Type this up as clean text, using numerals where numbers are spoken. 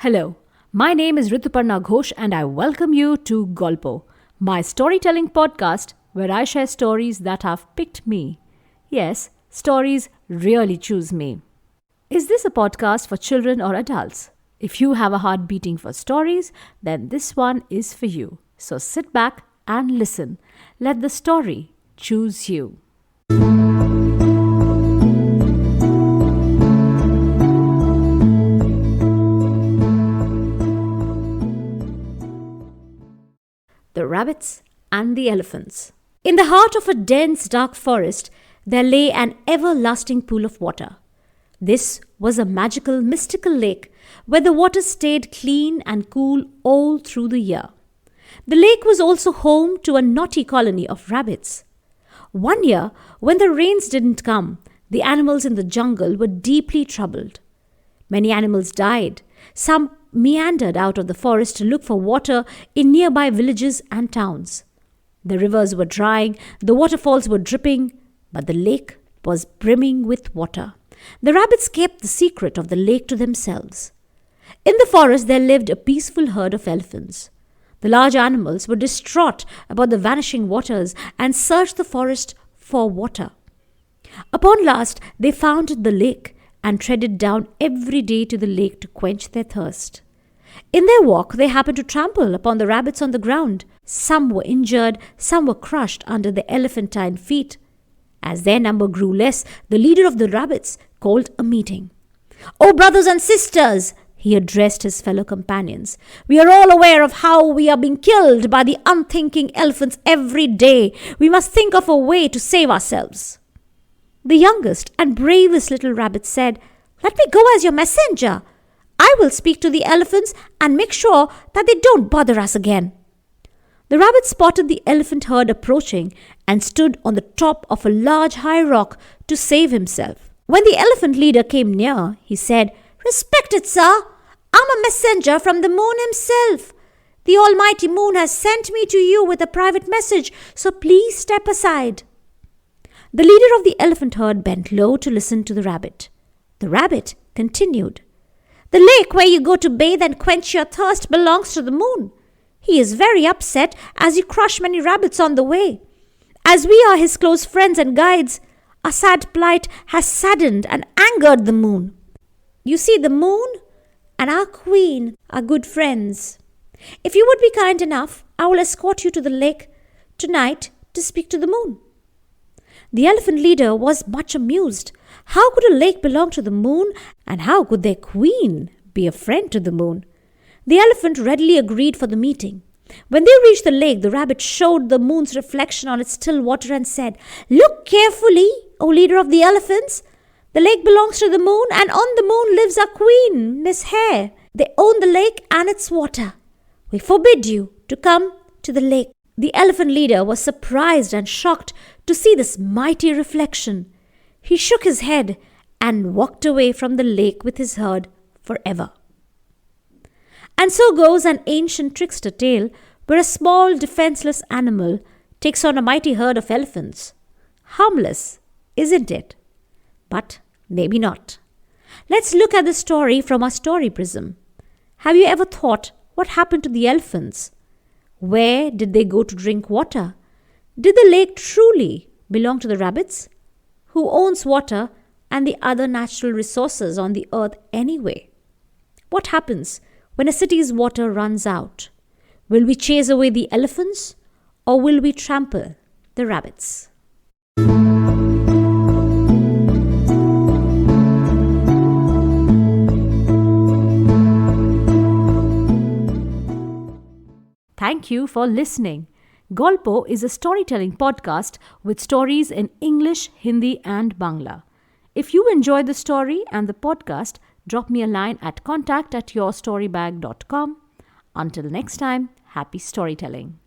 Hello, my name is Rituparna Ghosh and I welcome you to Golpo, my storytelling podcast where I share stories that have picked me. Yes, stories really choose me. Is this a podcast for children or adults? If you have a heart beating for stories, then this one is for you. So sit back and listen. Let the story choose you. The Rabbits and the Elephants. In the heart of a dense, dark forest, there lay an everlasting pool of water. This was a magical, mystical lake where the water stayed clean and cool all through the year. The lake was also home to a naughty colony of rabbits. One year, when the rains didn't come, the animals in the jungle were deeply troubled. Many animals died. Some meandered out of the forest to look for water in nearby villages and towns. The rivers were drying, the waterfalls were dripping, but the lake was brimming with water. The rabbits kept the secret of the lake to themselves. In the forest there lived a peaceful herd of elephants. The large animals were distraught about the vanishing waters and searched the forest for water. Upon last, they found the lake and treaded down every day to the lake to quench their thirst. In their walk, they happened to trample upon the rabbits on the ground. Some were injured, some were crushed under the elephantine feet. As their number grew less, the leader of the rabbits called a meeting. "Oh, brothers and sisters," he addressed his fellow companions, "we are all aware of how we are being killed by the unthinking elephants every day. We must think of a way to save ourselves." The youngest and bravest little rabbit said, "Let me go as your messenger. I will speak to the elephants and make sure that they don't bother us again." The rabbit spotted the elephant herd approaching and stood on the top of a large high rock to save himself. When the elephant leader came near, he said, "Respected sir, I'm a messenger from the moon himself. The almighty moon has sent me to you with a private message, so please step aside." The leader of the elephant herd bent low to listen to the rabbit. The rabbit continued, "The lake where you go to bathe and quench your thirst belongs to the moon. He is very upset as you crush many rabbits on the way. As we are his close friends and guides, our sad plight has saddened and angered the moon. You see, the moon and our queen are good friends. If you would be kind enough, I will escort you to the lake tonight to speak to the moon." The elephant leader was much amused. How could a lake belong to the moon, and how could their queen be a friend to the moon? The elephant readily agreed for the meeting. When they reached the lake, the rabbit showed the moon's reflection on its still water and said, "Look carefully, O leader of the elephants. The lake belongs to the moon, and on the moon lives our queen, Miss Hare. They own the lake and its water. We forbid you to come to the lake." The elephant leader was surprised and shocked to see this mighty reflection. He shook his head and walked away from the lake with his herd forever. And so goes an ancient trickster tale where a small defenseless animal takes on a mighty herd of elephants. Harmless, isn't it? But maybe not. Let's look at the story from our story prism. Have you ever thought what happened to the elephants? Where did they go to drink water? Did the lake truly belong to the rabbits? Who owns water and the other natural resources on the earth anyway? What happens when a city's water runs out? Will we chase away the elephants or will we trample the rabbits? Thank you for listening. Golpo is a storytelling podcast with stories in English, Hindi, and Bangla. If you enjoyed the story and the podcast, drop me a line at contact@yourstorybag.com. Until next time, happy storytelling.